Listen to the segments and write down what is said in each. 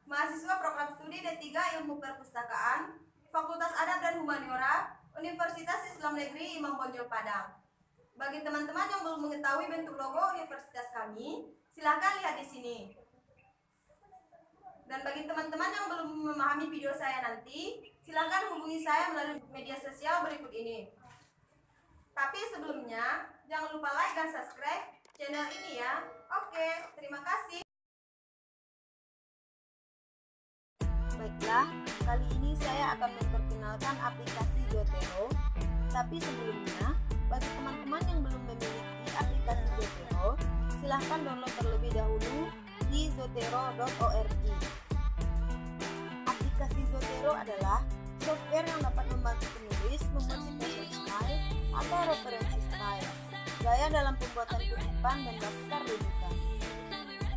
mahasiswa program studi D3 Ilmu Perpustakaan, Fakultas Adab dan Humaniora, Universitas Islam Negeri Imam Bonjol Padang. Bagi teman-teman yang belum mengetahui bentuk logo universitas kami, silakan lihat di sini. Dan bagi teman-teman yang belum memahami video saya nanti, silakan hubungi saya melalui media sosial berikut ini. Tapi sebelumnya, jangan lupa like dan subscribe channel ini ya. Oke, terima kasih. Baiklah, kali ini saya akan memperkenalkan aplikasi Zotero. Tapi sebelumnya, bagi teman-teman yang belum memiliki aplikasi Zotero, silahkan download terlebih dahulu di zotero.org. Aplikasi Zotero adalah software yang dapat membantu penulis membuat citation style atau referensi style, gaya dalam pembuatan kutipan dan daftar rujukan.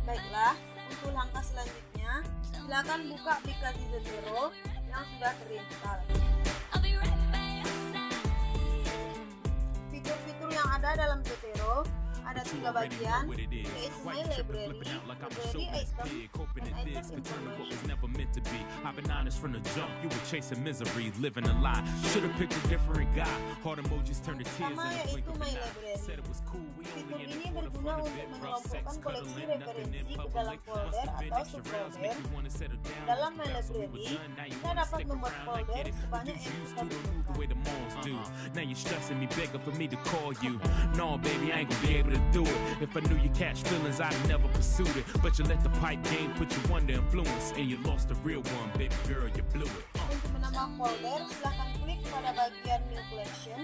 Baiklah, untuk langkah selanjutnya, silakan buka aplikasi Zotero yang sudah terinstall. Fitur-fitur yang ada dalam Zotero ada 3 bagian, yaitu My Library, Library Item, dan Item Information. I've been honest from the jump, you were chasing misery, living a lie. Should've picked a different guy. Heart emojis turned to tears Pertama in the blink yaitu of My an eye. Library. Said it was cool, we Fitur only in ini it for the berguna fun of untuk it. Rough sex, mengelompokkan koleksi cuddling, nothing referensi in ke dalam public. folder Must have been atau extra rounds, subfolder. make you wanna settle down. Dalam Just My about so we were Library, done, now you kita wanna dapat stick membuat around. I folder get it, sebanyak you yang used kita to don't move the way the butuhkan. malls do. Now you're stressing me, begging for me to call you. No, baby, I ain't gonna be able to do it. If I knew you catch feelings, I'd never pursued it. But you let the pipe game put you under influence, and you lost the real one, baby girl, you blew it. Untuk menambah folder, silahkan klik pada bagian New Collection.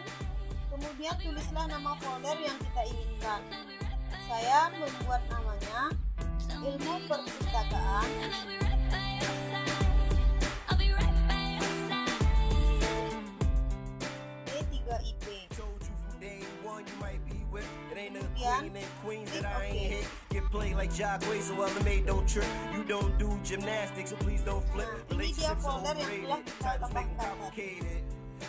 Kemudian tulislah nama folder yang kita inginkan. Saya membuat namanya Ilmu Perpustakaan. D3IP. Kemudian klik OK. Get played like Jackway, so other mate don't trip. You don't do gymnastics, so please don't flip. Nah, ini dia folder yang telah kita tambahkan.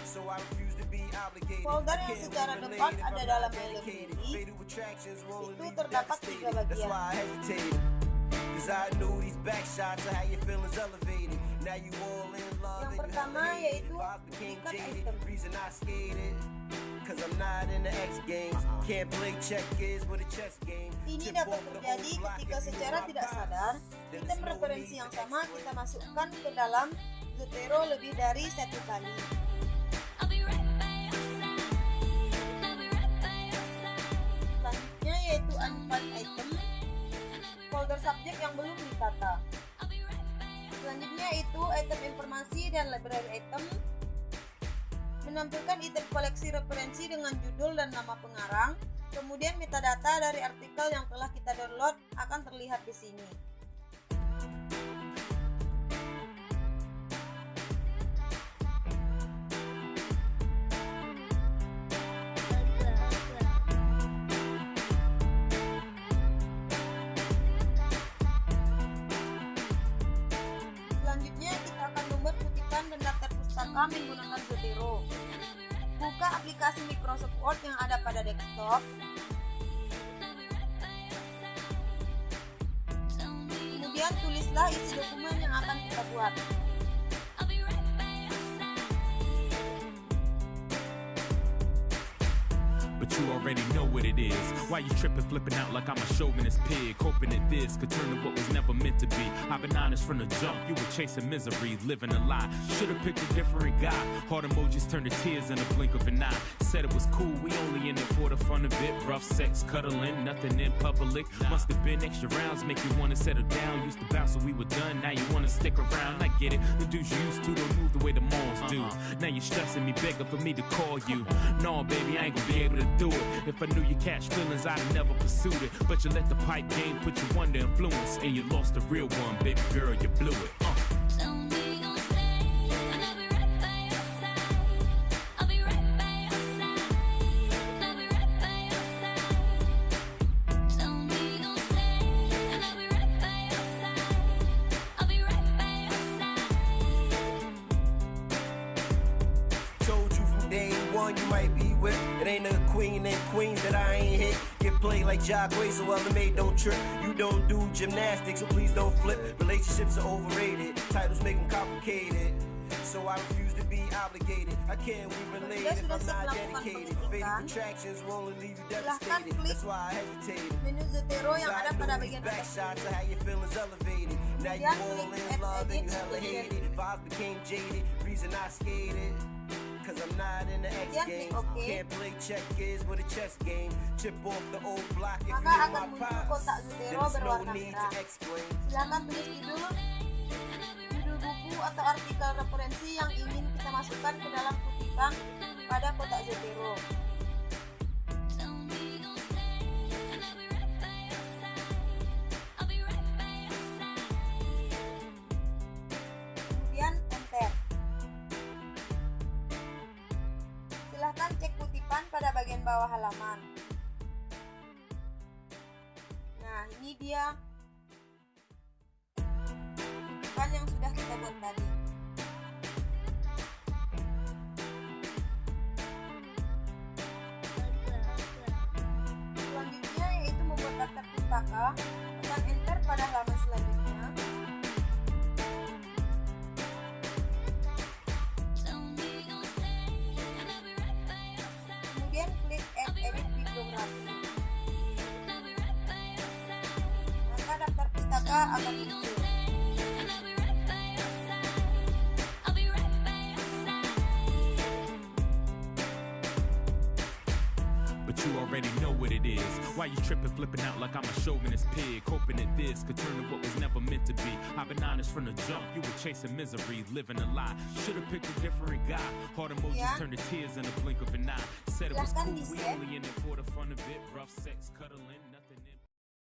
So I refuse to be obligated. Folder yang secara depan ada dalam My Library. Itu terdapat 3 That's bagian. why I hesitated. Cause I knew these back shots of how your feelings elevated. Now you all in love. Yang pertama yaitu duplikat item. Reason I skated. Cause I'm not in the X games. Can't play checkers with a chess game. Ini dapat terjadi ketika secara tidak sadar item referensi yang sama kita masukkan ke dalam Zotero lebih dari 1 kali. Selanjutnya yaitu unfield item, folder subjek yang belum ditata. Selanjutnya itu item informasi dan library item, menampilkan item koleksi referensi dengan judul dan nama pengarang. Kemudian metadata dari artikel yang telah kita download akan terlihat di sini. Selanjutnya kita akan membuat kutipan dan daftar pustaka menggunakan Zotero. Buka aplikasi Microsoft Word yang ada pada desktop. Kemudian tulislah isi dokumen yang akan kita buat. But you already know what it is. Why you tripping, flipping out like I'm a chauvinist pig, hoping that this could turn to what was never meant to be. I've been honest from the jump, you were chasing misery, living a lie. Should've picked a different guy. Heart emojis turned to tears in the blink of an eye. Said it was cool, we only in it for the fun of it. Rough sex, cuddling, nothing in public. Must have been extra rounds, make you wanna settle down. Used to bounce so we were done, now you wanna stick around. I get it, the dudes you used to don't move the way the malls do. Now you're stressing me, begging for me to call you. No, baby, I ain't gonna be able to do it. If I knew you catch feelings, I'd have never pursued it. But you let the pipe game put you under influence, and you lost the real one, baby girl, you blew it. Told you from day one you might be with. It ain't a queen named Queens that I ain't hit. Get played like Jacquay, so other maid don't trip. You don't do gymnastics, so please don't flip. Relationships are overrated, titles make them complicated. So I refuse to be obligated. I can't be related if I'm not dedicated. Fatal attractions will only leave you devastated. That's why I hesitated. Menu Zotero yang ada pada bagian Back atas shots ini. of how your feelings elevated. Now you all in love and you hella hated. Vibes became jaded. Reason I skated. Cause I'm not in the X Kemudian games. klik OK. Can't play checkers with a chess game. Chip off the old block if you Maka know akan my muncul pops. kotak Then Zotero there's no berwarna need merah. to explain. Silakan tulis judul buku atau artikel referensi yang ingin kita masukkan ke dalam kutipan pada kotak Zotero. Kemudian enter. Silahkan cek kutipan pada bagian bawah halaman. Nah, ini dia kutipan yang sudah kita buat tadi. Selanjutnya yaitu membuat daftar pustaka. Tekan enter pada halaman selanjutnya. Kemudian klik add edit bibiliografi. Maka daftar pustaka akan muncul. But you already know what it is. Why you tripping, flipping out like I'm a chauvinist pig, hoping that this could turn to what was never meant to be. I've been honest from the jump, you were chasing misery, living a lie. Should've picked a different guy. Heart emojis turn to tears in a blink of an eye. Said it was cool, we only in it for the fun of it. Rough sex, cuddling, nothing in